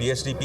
PSDP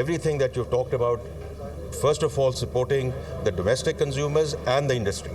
everything that you've talked about, first of all supporting the domestic consumers and the industry.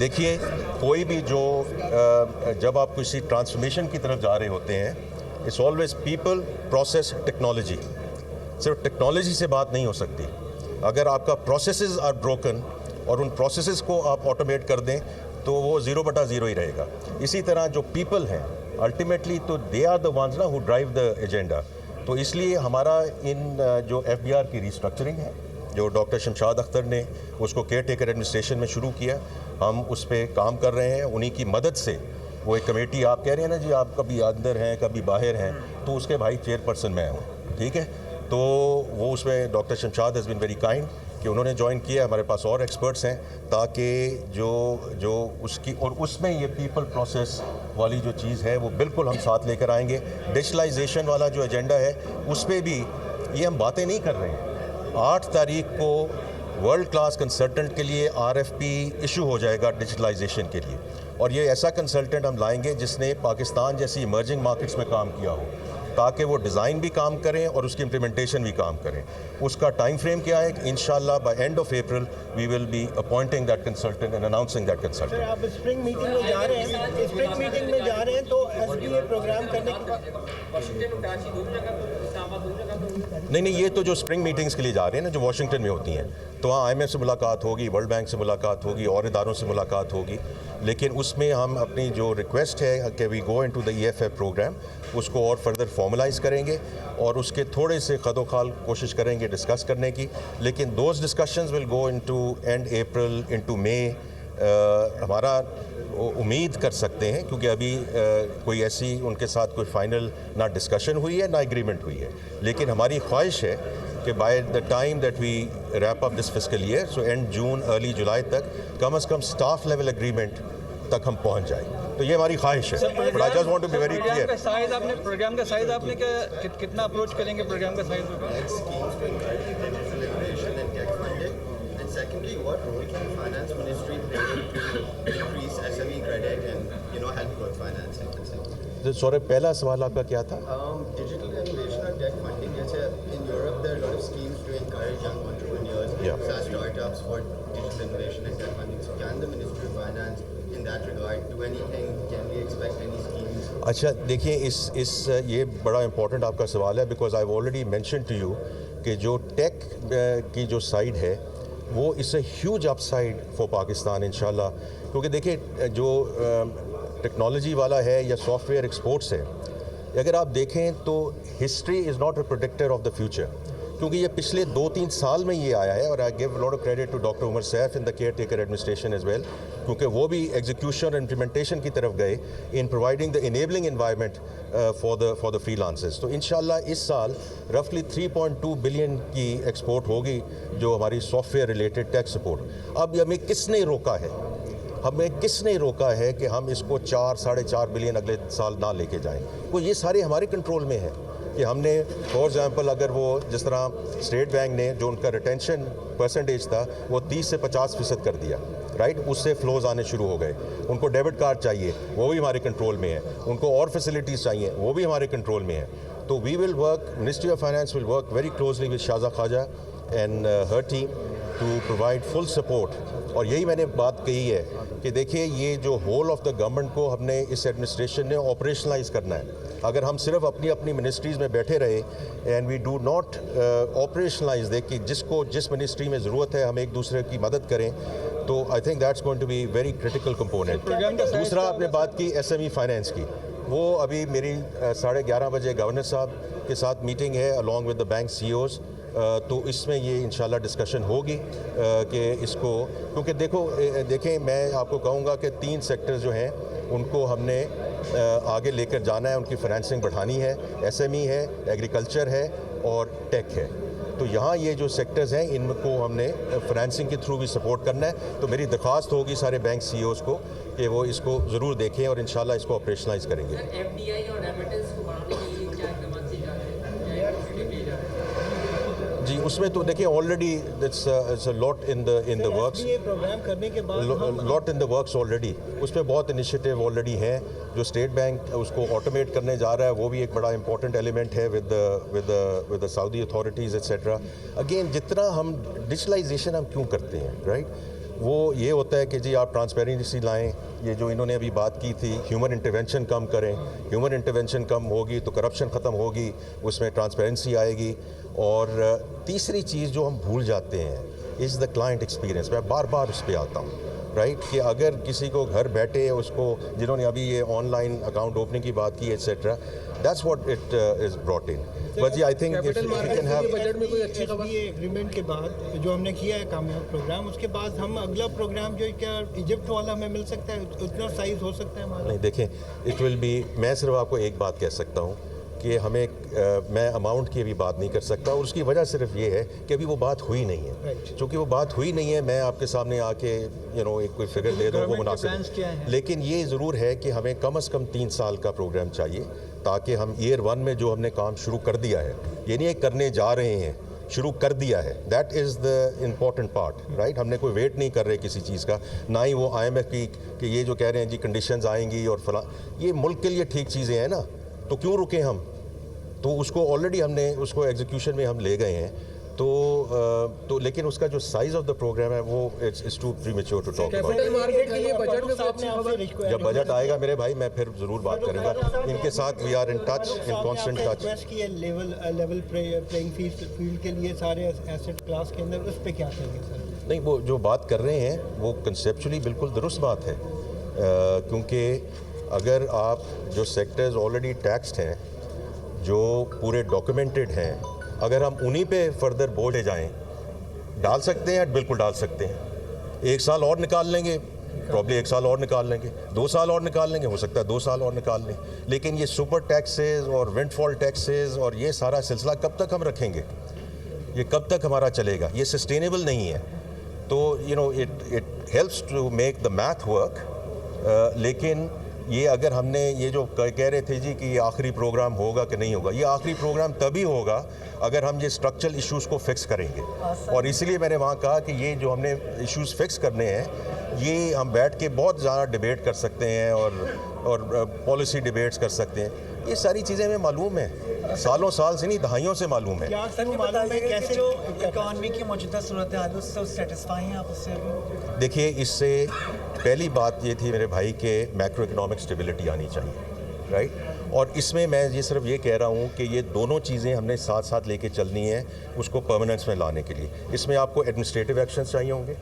دیکھیے کوئی بھی جو جب آپ کسی ٹرانسفارمیشن کی طرف جا رہے ہوتے ہیں it's always people process technology. صرف ٹیکنالوجی سے بات نہیں ہو سکتی. اگر آپ کا پروسیسز آر بروکن اور ان پروسیسز کو آپ آٹومیٹ کر دیں تو وہ 0/0 ہی رہے گا. اسی طرح جو پیپل ہیں الٹیمیٹلی تو دے آر دا ونز نا ہو ڈرائیو دا ایجنڈا. تو اس لیے ہمارا ان جو FBR کی ریسٹرکچرنگ ہے جو ڈاکٹر شمشاد اختر نے اس کو کیئر ٹیکر ایڈمنسٹریشن میں شروع کیا, ہم اس پہ کام کر رہے ہیں. انہی کی مدد سے وہ ایک کمیٹی آپ کہہ رہے ہیں نا جی آپ کبھی اندر ہیں کبھی باہر ہیں, تو اس کے بھائی چیئرپرسن میں ہوں, ٹھیک ہے. تو وہ اس میں doctor Shamshad has been very kind کہ انہوں نے جوائن کیا. ہمارے پاس اور ایکسپرٹس ہیں تاکہ جو اس کی اور اس میں یہ پیپل پروسیس والی جو چیز ہے وہ بالکل ہم ساتھ لے کر آئیں گے. ڈیجیٹلائزیشن والا جو ایجنڈا ہے اس پہ بھی یہ ہم باتیں نہیں کر رہے ہیں. 8 تاریخ کو ورلڈ کلاس کنسلٹنٹ کے لیے RFP ایشو ہو جائے گا ڈیجیٹلائزیشن کے لیے, اور یہ ایسا کنسلٹنٹ ہم لائیں گے جس نے پاکستان جیسی ایمرجنگ مارکیٹس میں کام کیا ہو تاکہ وہ ڈیزائن بھی کام کریں اور اس کی امپلیمنٹیشن بھی کام کریں. اس کا ٹائم فریم کیا ہے؟ انشاءاللہ by end of April we will be appointing that consultant and announcing that consultant. آپ اسپرنگ میٹنگ میں جا رہے ہیں, اسپرنگ میٹنگ میں جا رہے ہیں تو SBA پروگرام کرنے کے بعد نہیں یہ تو جو اسپرنگ میٹنگز کے لیے جا رہے ہیں نا جو واشنگٹن میں ہوتی ہیں, تو وہاں IMF سے ملاقات ہوگی, ورلڈ بینک سے ملاقات ہوگی, اور اداروں سے ملاقات ہوگی. لیکن اس میں ہم اپنی جو ریکویسٹ ہے کہ وی گو انٹو دا EFF پروگرام اس کو اور فردر فارملائز کریں گے اور اس کے تھوڑے سے خد و خال کوشش کریں گے ڈسکس کرنے کی. لیکن those discussions will go into end April into May. ہمارا امید کر سکتے ہیں کیونکہ ابھی کوئی ایسی ان کے ساتھ کوئی فائنل نہ ڈسکشن ہوئی ہے نہ ایگریمنٹ ہوئی ہے, لیکن ہماری خواہش ہے کہ by the time that we wrap up this fiscal year, so end June early July تک کم از کم اسٹاف لیول ایگریمنٹ تک ہم پہنچ جائیں. تو یہ ہماری خواہش ہے. But I just want to be very clear. Programme کا سائز آپ نے کتنا اپروچ کریں گے پروگرام کا سائز ہوگا؟ Secondly, what role can the finance ministry play to increase SME credit and, help growth financing? سورے پہلا سوال آپ کا کیا تھا؟ Digital innovation and tech funding. In Europe, there are a lot of schemes to encourage young entrepreneurs, start startups for digital innovation and tech funding. So can the Ministry of Finance, in that regard, do anything? Can we expect any schemes? اچھا دیکھیں اس یہ بڑا important آپ کا سوال ہے because I already mention to you کہ جو ٹیک کی جو سائڈ ہے وہ is a huge upside for Pakistan انشاءاللہ. کیونکہ دیکھیں جو ٹیکنالوجی والا ہے یا سافٹ ویئر ایکسپورٹس ہے, اگر آپ دیکھیں تو history is not a predictor of the future, کیونکہ یہ پچھلے 2-3 سال میں یہ آیا ہے. اور I give lot of credit to doctor Umar Saif in the caretaker administration as well, کیونکہ وہ بھی ایگزیکیوشن اور امپلیمنٹیشن کی طرف گئے in providing the enabling environment for the freelancers. تو انشاءاللہ اس سال رفلی 3.2 بلین کی ایکسپورٹ ہوگی جو ہماری soft where related tech support. اب ہمیں کس نے روکا ہے؟ ہمیں کس نے روکا ہے کہ ہم اس کو 4-4.5 بلین اگلے سال نہ لے کے جائیں؟ وہ یہ سارے ہمارے کنٹرول میں ہے کہ ہم نے فار ایگزامپل اگر وہ جس طرح اسٹیٹ بینک نے جو ان کا ریٹینشن پرسنٹیج تھا وہ 30 سے 50% کر دیا, رائٹ, اس سے فلوز آنے شروع ہو گئے. ان کو ڈیبٹ کارڈ چاہیے وہ بھی ہمارے کنٹرول میں ہے, ان کو اور فیسلٹیز چاہیے وہ بھی ہمارے کنٹرول میں ہے. تو we will work, ministry of finance will work very closely with Shaza Khawaja and her team to provide full support. اور یہی میں نے بات کہی ہے کہ دیکھیے یہ جو ہول آف دا گورنمنٹ کو ہم نے اس ایڈمنسٹریشن نے آپریشنلائز کرنا ہے. اگر ہم صرف اپنی منسٹریز میں بیٹھے رہے and we do not operationalise them کہ جس منسٹری میں ضرورت ہے ہم ایک دوسرے کی مدد کریں, تو I think that's going to be very critical component. دوسرا آپ نے بات کی SME فائنینس کی, وہ ابھی میری 11:30 بجے گورنر صاحب کے ساتھ میٹنگ ہے along with the bank CEOs. تو اس میں یہ انشاءاللہ ڈسکشن ہوگی کہ اس کو, کیونکہ دیکھیں میں آپ کو کہوں گا کہ 3 سیکٹرز جو ہیں ان کو ہم نے آگے لے کر جانا ہے, ان کی فائنینسنگ بڑھانی ہے. SME ہے, ایگریکلچر ہے اور ٹیک ہے. تو یہاں یہ جو سیکٹرز ہیں ان کو ہم نے فائنینسنگ کے تھرو بھی سپورٹ کرنا ہے. تو میری درخواست ہوگی سارے بینک CEOs کو کہ وہ اس کو ضرور دیکھیں اور انشاءاللہ اس کو آپریشنلائز کریں گے. FDI اور ریمیٹنس کو بڑھانے کے لیے کیا اقدامات کیے جا رہے ہیں؟ جی اس میں تو دیکھیں already it's a lot in the works, program کرنے کے بعد لاٹ ان دا ورکس آلریڈی. اس پہ بہت انیشیٹو آلریڈی ہیں. جو اسٹیٹ بینک اس کو آٹومیٹ کرنے جا رہا ہے وہ بھی ایک بڑا امپورٹنٹ ایلیمنٹ ہے with Saudi authorities et cetera. Again جتنا ہم ڈیجیٹلائزیشن ہم کیوں کرتے ہیں, رائٹ, وہ یہ ہوتا ہے کہ جی آپ ٹرانسپیرنسی لائیں. یہ جو انہوں نے ابھی بات کی تھی ہیومن انٹرونشن کم کریں. ہیومن انٹرونشن کم ہوگی تو کرپشن ختم ہوگی, اس میں ٹرانسپیرنسی آئے گی. اور تیسری چیز جو ہم بھول جاتے ہیں از دا کلائنٹ ایکسپیرینس. میں بار بار اس پہ آتا ہوں رائٹ, کہ اگر کسی کو گھر بیٹھے اس کو, جنہوں نے ابھی یہ آن لائن اکاؤنٹ اوپننگ کی بات کی etcetera, that's what it is brought in. But جی آئی تھنک بجٹ میں کوئی اچھی خبر ایگریمنٹ کے بعد جو ہم نے کیا ہے کامیاب پروگرام, اس کے بعد ہم اگلا پروگرام جو کیا ایجپٹ والا ہمیں مل سکتا ہے, اتنا سائز ہو سکتا ہے ہمارا؟ نہیں دیکھیں, اٹ ول بی, میں صرف آپ کو ایک بات کہہ سکتا ہوں کہ ہمیں, میں اماؤنٹ کی بھی بات نہیں کر سکتا, اور اس کی وجہ صرف یہ ہے کہ ابھی وہ بات ہوئی نہیں ہے. چونکہ وہ بات ہوئی نہیں ہے, میں آپ کے سامنے آ کے ایک کوئی فگر دے دوں وہ مناسب ہے. لیکن یہ ضرور ہے کہ ہمیں کم از کم 3 سال کا پروگرام چاہیے, تاکہ ہم ایئر 1 میں جو ہم نے کام شروع کر دیا ہے, یہ نہیں کرنے جا رہے ہیں, شروع کر دیا ہے, that is the important part right. ہم نے کوئی ویٹ نہیں کر رہے کسی چیز کا, نہ ہی وہ IMF کی کہ یہ جو کہہ رہے ہیں جی کنڈیشنز آئیں گی اور فلاں, یہ ملک کے لیے ٹھیک چیزیں ہیں نا, تو کیوں رکیں ہم. تو اس کو آلریڈی ہم نے اس کو ایگزیکیوشن میں ہم لے گئے ہیں. تو لیکن اس کا جو سائز آف دا پروگرام ہے وہ it's too premature to talk about. Market کے لیے بجٹ میں کوئی اچھی خبر؟ جب بجٹ آئے گا میرے بھائی, میں پھر ضرور بات کروں گا. ان کے ساتھ we are in touch, in constant touch. Level playing field کے لیے سارے ایسٹ کلاس کے اندر, اس پہ کیا کہیں گے سر؟ نہیں, وہ جو بات کر رہے ہیں وہ کنسیپچولی بالکل درست بات ہے, کیونکہ اگر آپ جو سیکٹرز آلریڈی ٹیکسڈ ہیں, جو پورے ڈاکیومنٹڈ ہیں, اگر ہم انہی پہ فردر بولے جائیں, ڈال سکتے ہیں, بالکل ڈال سکتے ہیں. 1 سال اور نکال لیں گے, پرابلی 1 سال اور نکال لیں گے, 2 سال اور نکال لیں گے, ہو سکتا ہے 2 سال اور نکال لیں. لیکن یہ سپر ٹیکسز اور ونڈ فال ٹیکسز اور یہ سارا سلسلہ کب تک ہم رکھیں گے, یہ کب تک ہمارا چلے گا, یہ سسٹینیبل نہیں ہے. تو it helps to make the math work. لیکن یہ اگر ہم نے یہ جو کہہ رہے تھے جی کہ یہ آخری پروگرام ہوگا کہ نہیں ہوگا, یہ آخری پروگرام تبھی ہوگا اگر ہم یہ اسٹرکچرل ایشوز کو فکس کریں گے. اور اسی لیے میں نے وہاں کہا کہ یہ جو ہم نے ایشوز فکس کرنے ہیں, یہ ہم بیٹھ کے بہت زیادہ ڈیبیٹ کر سکتے ہیں اور پالیسی ڈیبیٹس کر سکتے ہیں. یہ ساری چیزیں ہمیں معلوم ہیں, سالوں سال سے نہیں دہائیوں سے معلوم ہے. کیا سر معلوم ہے کیسے جو اکانومی کی موجودہ صورتحال اس سے سیٹسفائی ہیں آپ اس سے؟ دیکھیے, اس سے پہلی بات یہ تھی میرے بھائی کہ میکرو اکنامک اسٹیبلٹی آنی چاہیے رائٹ. اور اس میں میں یہ صرف یہ کہہ رہا ہوں کہ یہ دونوں چیزیں ہم نے ساتھ ساتھ لے کے چلنی ہیں اس کو پرماننس میں لانے کے لیے. اس میں آپ کو ایڈمنسٹریٹو ایکشنز چاہیے ہوں گے,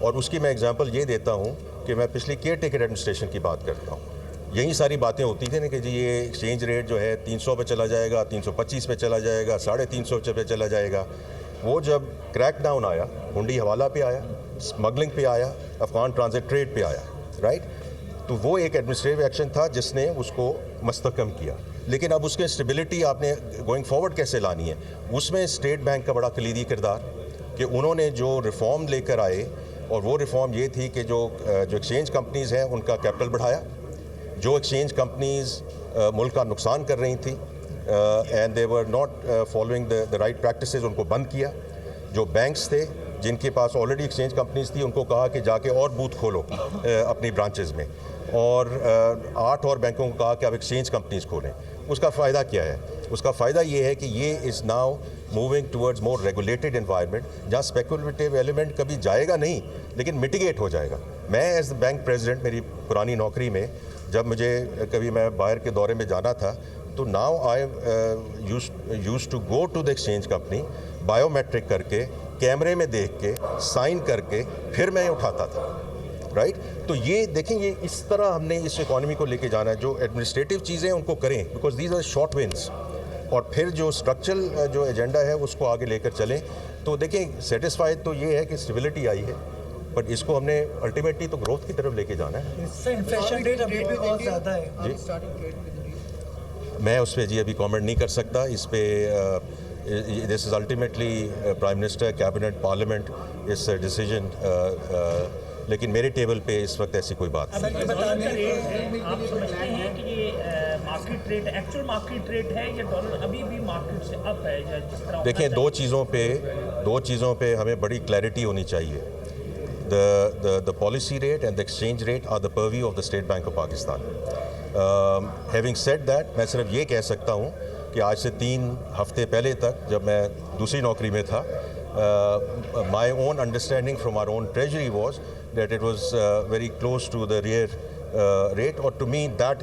اور اس کی میں اگزامپل یہ دیتا ہوں کہ میں پچھلی کیئر ٹیکر ایڈمنسٹریشن کی بات کرتا ہوں. یہی ساری باتیں ہوتی تھیں نا کہ جی یہ ایکسچینج ریٹ جو ہے 300 پہ چلا جائے گا, 325 پہ چلا جائے گا, 350 پہ چلا جائے گا. وہ جب کریک ڈاؤن آیا, ہنڈی حوالہ پہ آیا, اسمگلنگ پہ آیا, افغان ٹرانزٹ ٹریڈ پہ آیا رائٹ, تو وہ ایک ایڈمنسٹریٹو ایکشن تھا جس نے اس کو مستحکم کیا. لیکن اب اس کے اسٹیبلٹی آپ نے گوئنگ فارورڈ کیسے لانی ہے, اس میں اسٹیٹ بینک کا بڑا کلیدی کردار کہ انہوں نے جو ریفارم لے کر آئے, اور وہ ریفارم یہ تھی کہ جو ایکسچینج کمپنیز ہیں ان کا کیپٹل بڑھایا, جو ایکسچینج کمپنیز ملک کا نقصان کر رہی تھیں and they were not following the right practices, ان کو بند کیا. جو بینکس تھے جن کے پاس آلریڈی ایکسچینج کمپنیز تھی, ان کو کہا کہ جا کے اور بوتھ کھولو اپنی برانچز میں, اور 8 اور بینکوں کو کہا کہ آپ ایکسچینج کمپنیز کھولیں. اس کا فائدہ کیا ہے؟ اس کا فائدہ یہ ہے کہ یہ is now moving towards more regulated environment, جہاں اسپیکولیٹیو ایلیمنٹ کبھی جائے گا نہیں لیکن میٹیگیٹ ہو جائے گا. میں ایز بینک پریزیڈنٹ میری پرانی نوکری میں جب مجھے کبھی میں باہر کے دورے میں جانا تھا, تو now I use to go to the exchange company, biometric کر کے, کیمرے میں دیکھ کے, سائن کر کے پھر میں اٹھاتا تھا رائٹ. تو یہ دیکھیں, یہ اس طرح ہم نے اس اکانومی کو لے کے جانا ہے. جو ایڈمنسٹریٹو چیزیں ان کو کریں because these are short ones, اور پھر جو اسٹرکچرل جو ایجنڈا ہے اس کو آگے لے کر چلیں. تو دیکھیں, سیٹسفائیڈ تو یہ ہے کہ اسٹیبلٹی آئی ہے, بٹ اس کو ہم نے الٹیمیٹلی تو گروتھ کی طرف لے کے جانا ہے. انفلیشن ریٹ ابھی بھی بہت زیادہ ہے جی, میں اس پہ جی ابھی کامنٹ نہیں کر سکتا. اس پہ this is ultimately prime minister, cabinet, parliament اس ڈیسیجن, لیکن میرے ٹیبل پہ اس وقت ایسی کوئی بات نہیں. آپ سمجھتے ہیں کہ یہ market rate actual market rate ہے یا ڈالر ابھی بھی مارکیٹ سے اپ ہے جس طرح؟ دیکھیں, دو چیزوں پہ ہمیں بڑی کلیئرٹی ہونی چاہیے. The policy rate and the exchange rate are the purview of the State Bank of Pakistan. Having said that, میں صرف یہ کہہ سکتا ہوں کہ آج سے 3 ہفتے پہلے تک جب میں دوسری نوکری میں تھا, my own understanding from our own treasury was that it was very close to the real rate, or to me that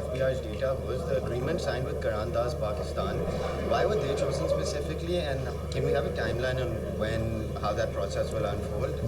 FBI's data was the agreement signed with Karandas, Pakistan. Why were they chosen specifically, and can we have a timeline on how that process will unfold?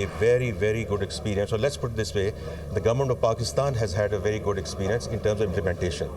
a very very good experience, or let's put this way, the government of Pakistan has had a very good experience in terms of implementation,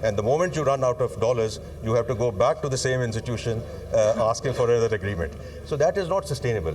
and the moment you run out of dollars you have to go back to the same institution asking for another agreement, so that is not sustainable।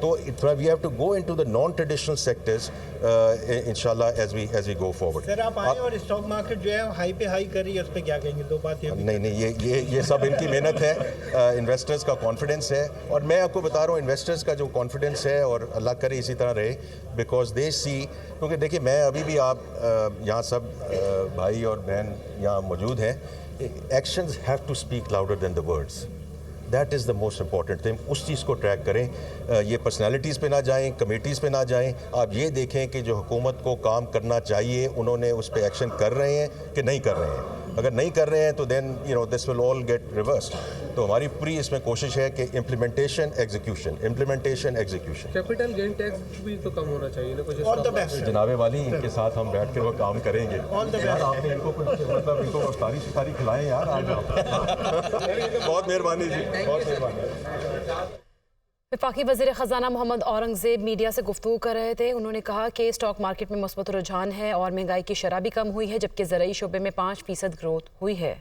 تو we have to go into the non-traditional sectors inshallah as we go forward. سر آپ آئیں اور stock market جو ہے high پہ high کر رہی ہے، اس پہ کیا کہیں گے؟ دو بات یہ نہیں یہ سب ان کی محنت ہے، انویسٹرز کا کانفیڈنس ہے، اور میں آپ کو بتا رہا ہوں انویسٹرز کا جو کانفیڈنس ہے، اور اللہ کرے اسی طرح رہے، بیکاز دے سی، کیونکہ دیکھیے میں ابھی بھی آپ یہاں سب بھائی اور بہن یہاں موجود ہیں، actions have to speak louder than the words. That is the most important thing. اس چیز کو ٹریک کریں، یہ پرسنالٹیز پہ نہ جائیں، کمیٹیز پہ نہ جائیں. آپ یہ دیکھیں کہ جو حکومت کو کام کرنا چاہیے انہوں نے اس پہ ایکشن کر رہے ہیں کہ نہیں کر رہے ہیں. اگر نہیں کر رہے ہیں تو دین دس ول آل گیٹ ریورسڈ. تو ہماری پوری اس میں کوشش ہے کہ implementation execution. Capital gain tax بھی تو کم ہونا چاہیے نا کچھ. آل دا بیسٹ جناب والی، ان کے ساتھ ہم بیٹھ کر وہ کام کریں گے. یار آپ نے ان کو کچھ مطلب ان کو افطاری کھلائیں یار آج آپ. بہت مہربانی جی، بہت مہربانی. وفاقی وزیر خزانہ محمد اورنگزیب میڈیا سے گفتگو کر رہے تھے. انہوں نے کہا کہ اسٹاک مارکیٹ میں مثبت رجحان ہے اور مہنگائی کی شرح بھی کم ہوئی ہے، جبکہ زرعی شعبے میں 5% گروتھ ہوئی ہے.